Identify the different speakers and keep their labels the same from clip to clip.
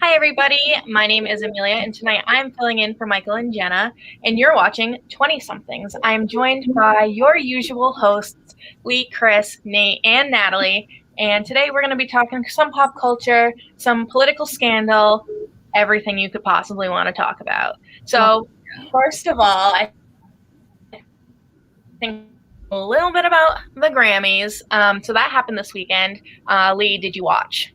Speaker 1: Hi, everybody. My name is Amelia, and tonight I'm filling in for Michael and Jenna, and you're watching 20 Somethings. I'm joined by your usual hosts, Lee, Chris, Nate, and Natalie. And today we're going to be talking some pop culture, some political scandal, everything you could possibly want to talk about. So, first of all, I think a little bit about the Grammys. So that happened this weekend. Lee, did you watch?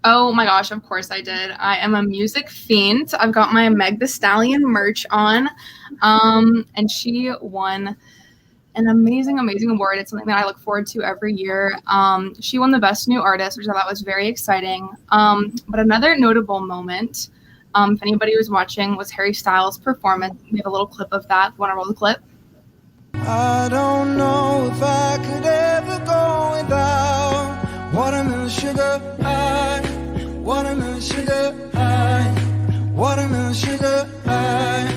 Speaker 2: Oh my gosh, of course I did. I am a music fiend. I've got my Meg Thee Stallion merch on. And she won an amazing award. It's something that I look forward to every year. She won the Best New Artist, which I thought was very exciting. But another notable moment, if anybody was watching, was Harry Styles' performance. We have a little clip of that. Want to roll the clip?
Speaker 3: I don't know if I could ever go without watermelon sugar high, watermelon sugar high, watermelon sugar high,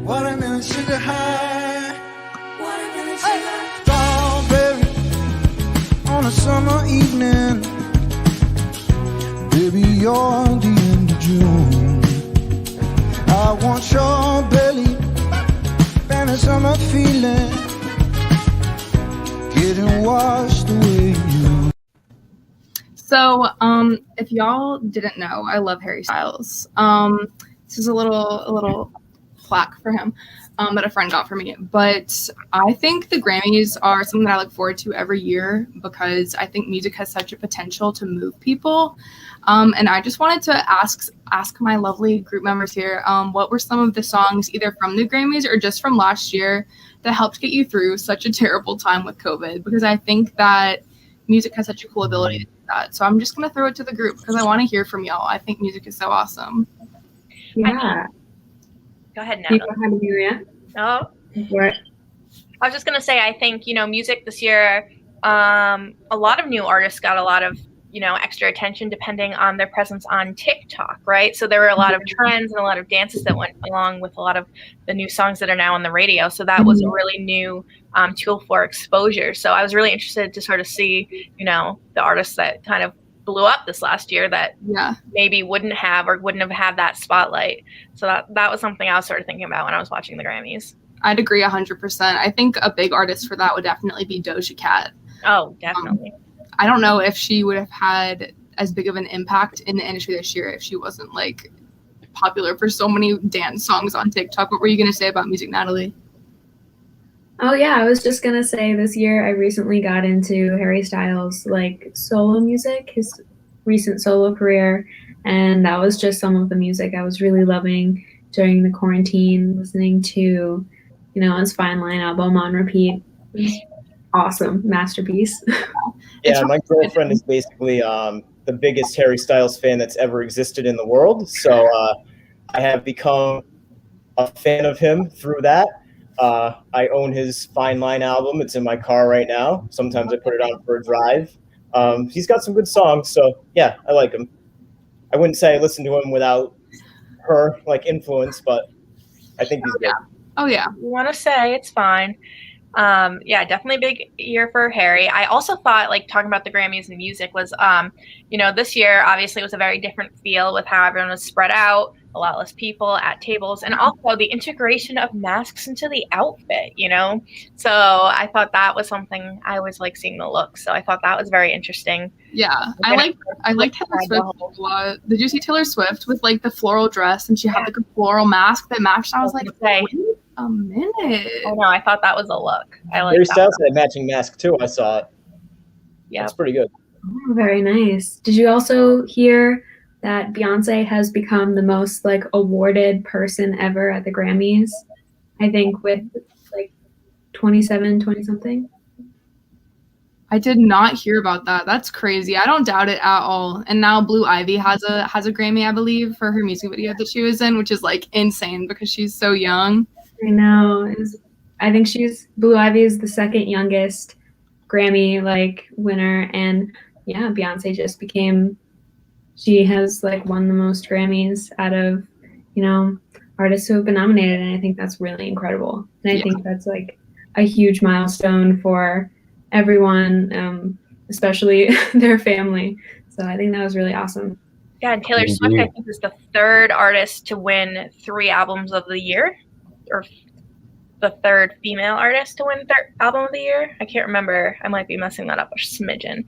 Speaker 3: watermelon sugar high, watermelon sugar. Strawberry on a summer evening, baby, you're the end of June. I want your belly, and a summer feeling, getting washed away you.
Speaker 2: So, if y'all didn't know, I love Harry Styles. This is a little plaque for him that a friend got for me. But I think the Grammys are something that I look forward to every year because I think music has such a potential to move people. And I just wanted to ask my lovely group members here, what were some of the songs either from the Grammys or just from last year that helped get you through such a terrible time with COVID? Because I think that music has such a cool ability to do that. So I'm just going to throw it to the group because I want to hear from y'all. I think music is so awesome.
Speaker 4: Yeah.
Speaker 1: Go ahead, Natalie.
Speaker 4: Go ahead, Amelia.
Speaker 1: Oh.
Speaker 4: What?
Speaker 1: I was just going to say, I think, music this year, a lot of new artists got a lot of, extra attention depending on their presence on TikTok, right? So there were a lot of trends and a lot of dances that went along with a lot of the new songs that are now on the radio. So that was a really new tool for exposure. So I was really interested to sort of see, the artists that kind of blew up this last year that maybe wouldn't have had that spotlight. So that was something I was sort of thinking about when I was watching the Grammys.
Speaker 2: I'd agree 100%. I think a big artist for that would definitely be Doja Cat.
Speaker 1: Oh, definitely.
Speaker 2: I don't know if she would have had as big of an impact in the industry this year if she wasn't like popular for so many dance songs on TikTok. What were you going to say about music, Natalie?
Speaker 4: Oh yeah, I was just gonna say this year I recently got into Harry Styles' solo music, his recent solo career, and that was just some of the music I was really loving during the quarantine, listening to, his Fine Line album on repeat. It was awesome, masterpiece.
Speaker 5: Yeah, my girlfriend is basically the biggest Harry Styles fan that's ever existed in the world, so I have become a fan of him through that. I own his Fine Line album. It's in my car right now. Sometimes I put it on for a drive. He's got some good songs, so yeah, I like him. I wouldn't say I listen to him without her influence, but I think he's good.
Speaker 2: Oh yeah.
Speaker 1: You want to say it's fine. Yeah, definitely a big year for Harry. I also thought, talking about the Grammys and music was, this year obviously was a very different feel with how everyone was spread out, a lot less people at tables, and also the integration of masks into the outfit, So I thought that was something I always like seeing the look. So I thought that was very interesting.
Speaker 2: Yeah, I liked Taylor Swift a lot. Did you see Taylor Swift with the floral dress and she had a floral mask that matched? I was like, wait a minute.
Speaker 1: I know, I thought that was a look. I like
Speaker 5: Harry
Speaker 1: that.
Speaker 5: Styles had a matching mask too. I saw it.
Speaker 1: Yeah,
Speaker 5: it's pretty good.
Speaker 4: Oh, very nice. Did you also hear that Beyonce has become the most awarded person ever at the Grammys? I think with 20 something.
Speaker 2: I did not hear about that. That's crazy. I don't doubt it at all. And now Blue Ivy has a Grammy, I believe, for her music video that she was in, which is insane because she's so young.
Speaker 4: I know. I think Blue Ivy is the second youngest Grammy winner, and yeah, Beyonce just became. She has won the most Grammys out of artists who have been nominated, and I think that's really incredible. And I think that's a huge milestone for everyone, especially their family. So I think that was really awesome.
Speaker 1: Yeah, and Taylor Swift, I think, is the third artist to win 3 albums of the year, or the third female artist to win album of the year. I can't remember. I might be messing that up a smidgen.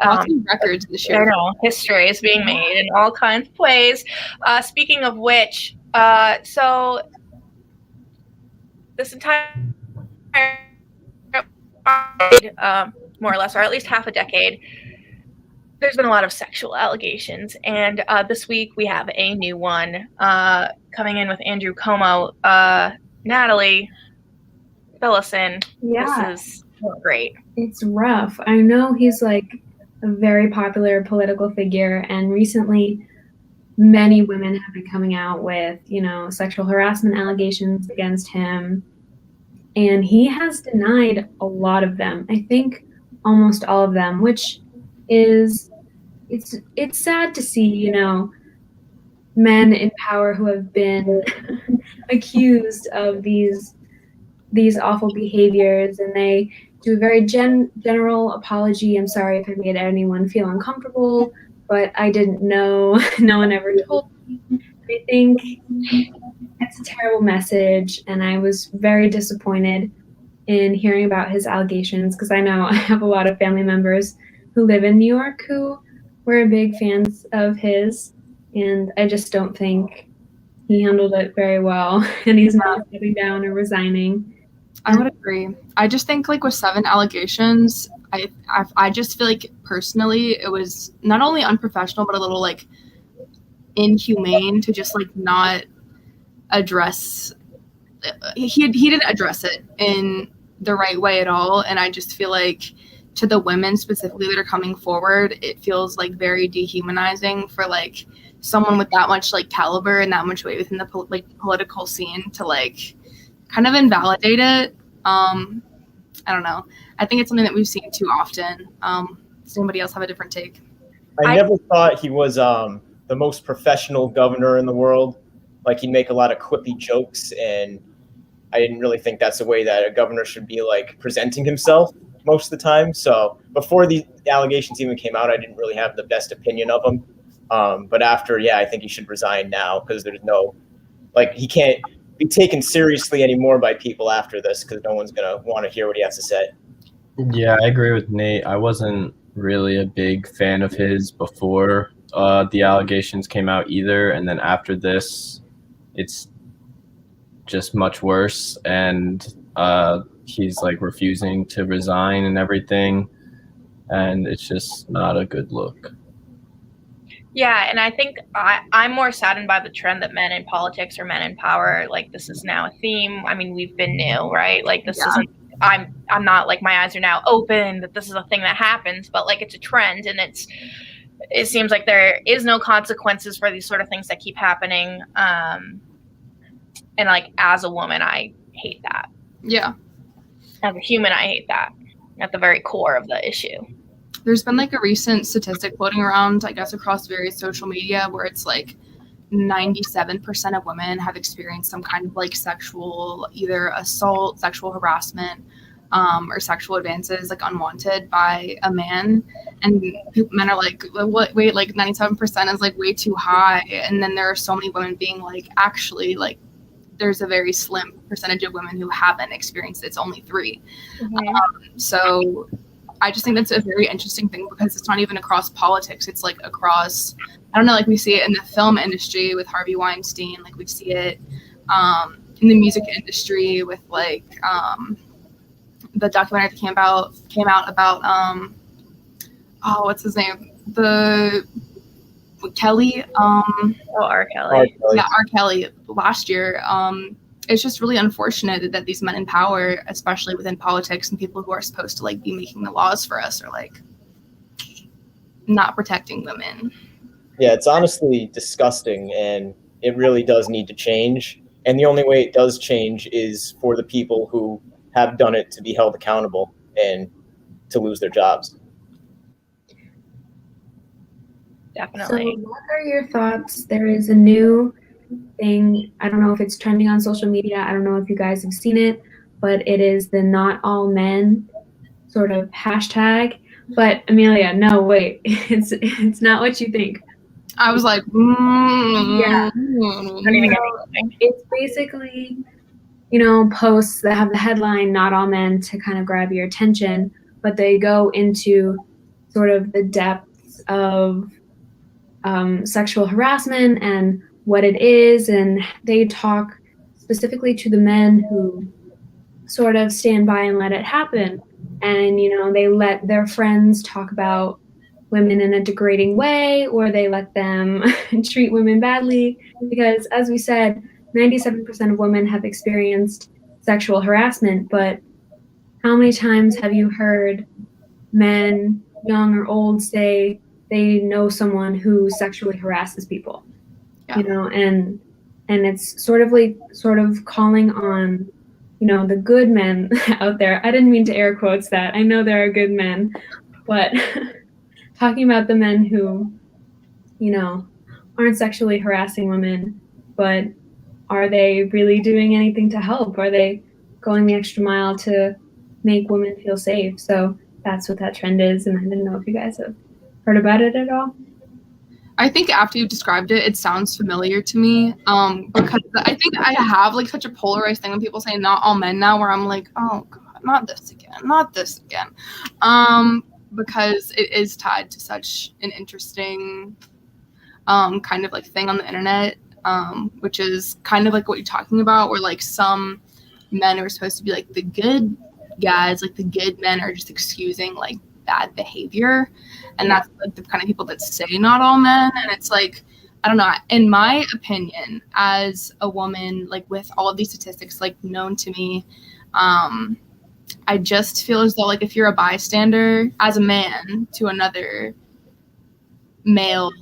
Speaker 2: Lots of records this year.
Speaker 1: I know. History is being made in all kinds of ways. Speaking of which, so this entire more or less, or at least half a decade, there's been a lot of sexual allegations, and this week we have a new one coming in with Andrew Cuomo. Natalie, fill us in.
Speaker 4: Yeah.
Speaker 1: This is great.
Speaker 4: It's rough. I know he's like a very popular political figure, and recently many women have been coming out with, sexual harassment allegations against him, and he has denied a lot of them. I think almost all of them, which is it's sad to see, men in power who have been accused of these awful behaviors, and they do a very general apology. I'm sorry if I made anyone feel uncomfortable, but I didn't know. No one ever told me. I think it's a terrible message, and I was very disappointed in hearing about his allegations, because I know I have a lot of family members who live in New York who were big fans of his, and I just don't think he handled it very well, and he's not stepping down or resigning.
Speaker 2: I would agree. I just think like with 7 allegations, I just feel like personally it was not only unprofessional but a little like inhumane to just like not address. He didn't address it in the right way at all, and I just feel like to the women specifically that are coming forward, it feels like very dehumanizing for like someone with that much like caliber and that much weight within the political scene to like kind of invalidate it. I don't know. I think it's something that we've seen too often. Does anybody else have a different take?
Speaker 5: I never thought he was the most professional governor in the world. Like, he'd make a lot of quippy jokes, and I didn't really think that's the way that a governor should be like presenting himself most of the time. So before the allegations even came out, I didn't really have the best opinion of him. But after, I think he should resign now, because there's he can't be taken seriously anymore by people after this, because no one's going to want to hear what he has to say.
Speaker 6: Yeah, I agree with Nate. I wasn't really a big fan of his before the allegations came out either. And then after this, it's just much worse. And he's like refusing to resign and everything. And it's just not a good look.
Speaker 1: Yeah, and I think I'm more saddened by the trend that men in politics or men in power, like, this is now a theme. I mean, we've been new, right? Like, this isn't, I'm not like, my eyes are now open that this is a thing that happens, but like, it's a trend, and it seems like there is no consequences for these sort of things that keep happening. And like, as a woman, I hate that.
Speaker 2: Yeah.
Speaker 1: As a human, I hate that at the very core of the issue.
Speaker 2: There's been like a recent statistic floating around, I guess, across various social media where it's like 97% of women have experienced some kind of like sexual, either assault, sexual harassment, or sexual advances like unwanted by a man. And men are like, what? Wait, like 97% is like way too high. And then there are so many women being like, actually, like, there's a very slim percentage of women who haven't experienced it. It's only 3.
Speaker 1: Mm-hmm.
Speaker 2: So I just think that's a very interesting thing, because it's not even across politics. It's like across, I don't know, like we see it in the film industry with Harvey Weinstein. Like, we see it in the music industry with like the documentary that came out about what's his name? Kelly.
Speaker 1: R. Kelly.
Speaker 2: Yeah, R. Kelly last year. It's just really unfortunate that these men in power, especially within politics, and people who are supposed to like be making the laws for us, are like not protecting women.
Speaker 5: Yeah, it's honestly disgusting, and it really does need to change. And the only way it does change is for the people who have done it to be held accountable and to lose their jobs.
Speaker 1: Definitely.
Speaker 4: So what are your thoughts? There is a new thing. I don't know if it's trending on social media. I don't know if you guys have seen it, but it is the not all men sort of hashtag. But Amelia, no, wait, it's not what you think.
Speaker 2: I was like,
Speaker 4: Yeah.
Speaker 1: Don't even get me going.
Speaker 4: It's basically, posts that have the headline "Not All Men" to kind of grab your attention, but they go into sort of the depths of sexual harassment and what it is, and they talk specifically to the men who sort of stand by and let it happen. And, they let their friends talk about women in a degrading way, or they let them treat women badly. Because, as we said, 97% of women have experienced sexual harassment. But how many times have you heard men, young or old, say they know someone who sexually harasses people?
Speaker 2: Yeah.
Speaker 4: And it's sort of calling on the good men out there. I didn't mean to air quotes that. I know there are good men, but talking about the men who, aren't sexually harassing women, but are they really doing anything to help? Are they going the extra mile to make women feel safe? So that's what that trend is, and I didn't know if you guys have heard about it at all.
Speaker 2: I think after you described it, it sounds familiar to me. Because I think I have like such a polarized thing when people say not all men now, where I'm like, oh god, not this again. Because it is tied to such an interesting kind of like thing on the internet, which is kind of like what you're talking about, where like some men are supposed to be like the good guys, like the good men are just excusing like bad behavior, and that's like the kind of people that say not all men. And it's like, I don't know, in my opinion, as a woman, like with all of these statistics like known to me, I just feel as though like if you're a bystander as a man to another male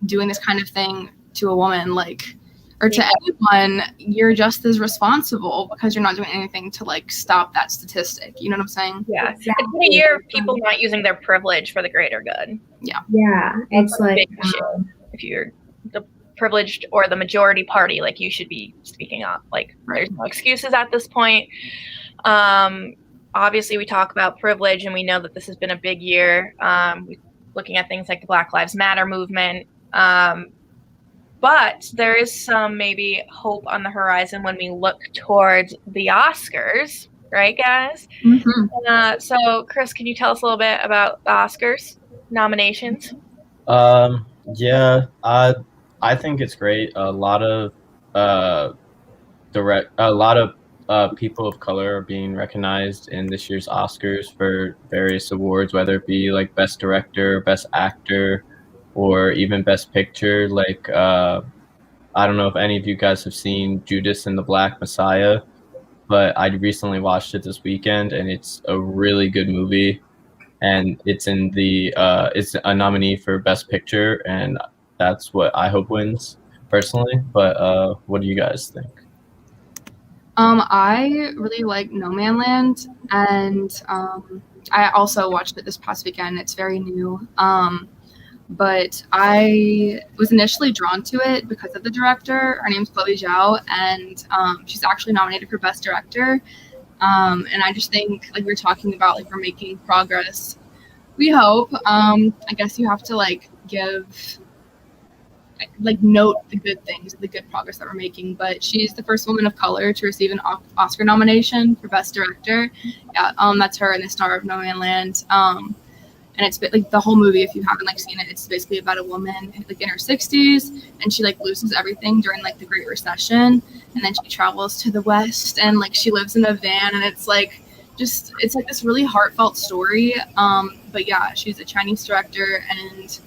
Speaker 2: doing this kind of thing to a woman, like, or to anyone, you're just as responsible because you're not doing anything to like stop that statistic. You know what I'm saying?
Speaker 1: Yeah. It's been a year of people not using their privilege for the greater good.
Speaker 2: Yeah.
Speaker 4: Yeah. It's like,
Speaker 1: if you're the privileged or the majority party, like you should be speaking up. Like there's no excuses at this point. Obviously we talk about privilege and we know that this has been a big year. Looking at things like the Black Lives Matter movement. But there is some maybe hope on the horizon when we look towards the Oscars, right, guys?
Speaker 2: Mm-hmm.
Speaker 1: So, Chris, can you tell us a little bit about the Oscars nominations?
Speaker 6: Yeah, I think it's great. A lot of people of color are being recognized in this year's Oscars for various awards, whether it be like Best Director, Best Actor, or even Best Picture. Like, I don't know if any of you guys have seen Judas and the Black Messiah, but I recently watched it this weekend, and it's a really good movie. And it's in the it's a nominee for Best Picture, and that's what I hope wins personally. But what do you guys think?
Speaker 2: I really like No Man Land, and I also watched it this past weekend. It's very new. But I was initially drawn to it because of the director. Her name's Chloe Zhao, and she's actually nominated for Best Director. And I just think, like we were talking about, like we're making progress. We hope. I guess you have to like note the good things, the good progress that we're making. But she's the first woman of color to receive an Oscar nomination for Best Director. Yeah, that's her in the star of No Man Land. And it's like the whole movie, if you haven't like seen it, it's basically about a woman like in her 60s, and she like loses everything during like the Great Recession, and then she travels to the West, and like she lives in a van, and it's like this really heartfelt story. But yeah, she's a Chinese director, and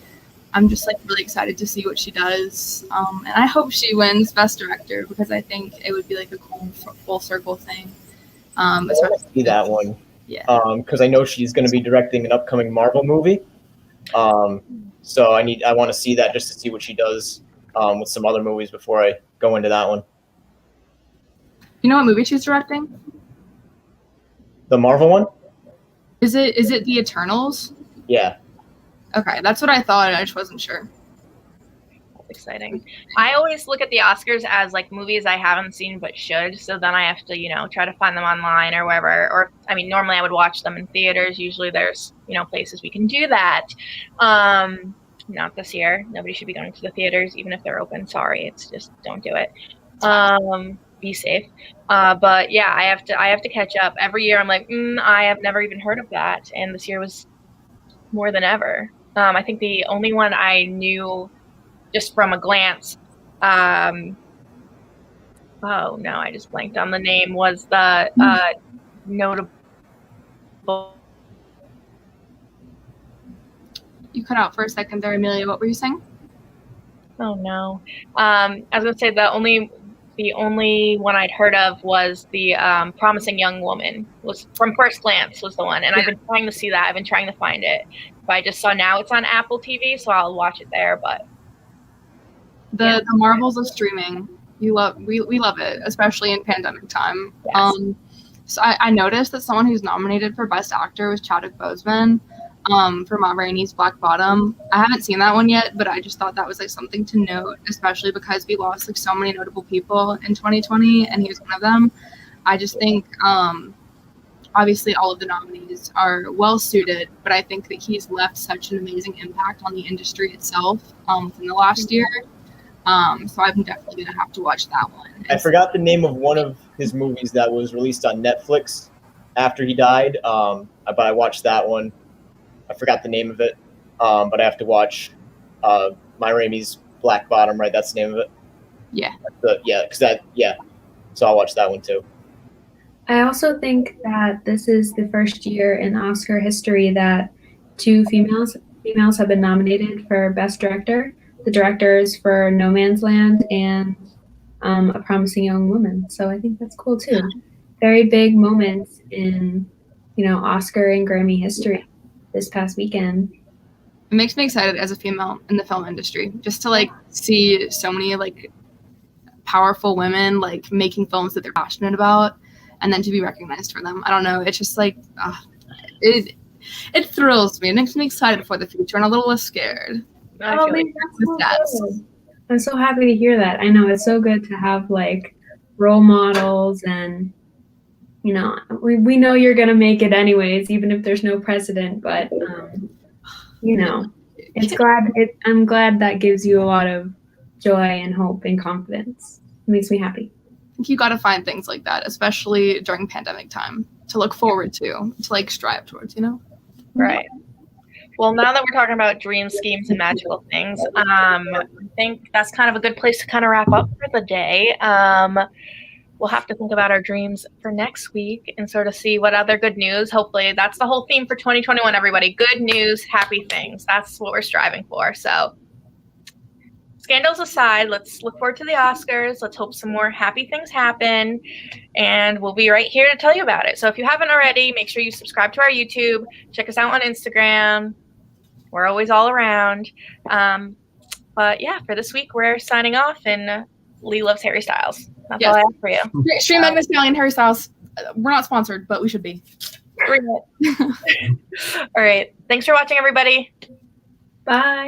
Speaker 2: I'm just like really excited to see what she does. And I hope she wins Best Director, because I think it would be like a cool full circle thing.
Speaker 5: I want to see that one.
Speaker 2: Yeah.
Speaker 5: Because I know she's going to be directing an upcoming Marvel movie. So I want to see that just to see what she does with some other movies before I go into that one.
Speaker 2: You know what movie she's directing?
Speaker 5: The Marvel one?
Speaker 2: Is it The Eternals?
Speaker 5: Yeah.
Speaker 2: Okay, that's what I thought. I just wasn't sure.
Speaker 1: Exciting. I always look at the Oscars as like movies I haven't seen but should, so then I have to try to find them online or wherever, or I mean normally I would watch them in theaters. Usually there's places we can do that. not this year. Nobody should be going to the theaters, even if they're open. Sorry, it's just don't do it. Be safe. But yeah, I have to catch up. Every year I'm like, I have never even heard of that, and this year was more than ever. I think the only one I knew just from a glance, oh no, I just blanked on the name, was the notable.
Speaker 2: You cut out for a second there, Amelia. What were you saying?
Speaker 1: Oh no. I was gonna say the only one I'd heard of was the Promising Young Woman. Was from first glance was the one, and I've been trying to see that. I've been trying to find it, but I just saw now it's on Apple TV, so I'll watch it there. But
Speaker 2: the marvels of streaming, we love it, especially in pandemic time.
Speaker 1: Yes.
Speaker 2: So I noticed that someone who's nominated for Best Actor was Chadwick Boseman. For Ma Rainey's Black Bottom. I haven't seen that one yet, but I just thought that was like something to note, especially because we lost like so many notable people in 2020, and he was one of them. I just think, obviously, all of the nominees are well suited, but I think that he's left such an amazing impact on the industry itself within the last year. So I'm definitely gonna have to watch that one.
Speaker 5: I forgot the name of one of his movies that was released on Netflix after he died, but I watched that one. I forgot the name of it, but I have to watch Ma Rainey's Black Bottom, right? That's the name of it?
Speaker 2: Yeah.
Speaker 5: So I'll watch that one too.
Speaker 4: I also think that this is the first year in Oscar history that two females have been nominated for Best Director. The directors for No Man's Land and A Promising Young Woman. So I think that's cool too. Very big moments in, Oscar and Grammy history this past weekend.
Speaker 2: It makes me excited as a female in the film industry, just to like see so many like powerful women like making films that they're passionate about, and then to be recognized for them. I don't know. It's just like it thrills me. It makes me excited for the future and a little less scared.
Speaker 4: I'm so happy to hear that. I know it's so good to have like role models, and we know you're gonna make it anyways, even if there's no precedent. But I'm glad that gives you a lot of joy and hope and confidence. It makes me happy.
Speaker 2: I think you got to find things like that, especially during pandemic time, to look forward to like strive towards.
Speaker 1: Right. Well, now that we're talking about dream schemes and magical things, I think that's kind of a good place to kind of wrap up for the day. We'll have to think about our dreams for next week and sort of see what other good news. Hopefully, that's the whole theme for 2021, everybody. Good news, happy things. That's what we're striving for. So, scandals aside, let's look forward to the Oscars. Let's hope some more happy things happen. And we'll be right here to tell you about it. So if you haven't already, make sure you subscribe to our YouTube. Check us out on Instagram. We're always all around. But yeah, for this week, we're signing off, and Lee loves Harry Styles. That's all I have for you.
Speaker 2: Stream Megan Thee Stallion, Harry Styles. We're not sponsored, but we should be.
Speaker 1: All right. Thanks for watching, everybody.
Speaker 4: Bye.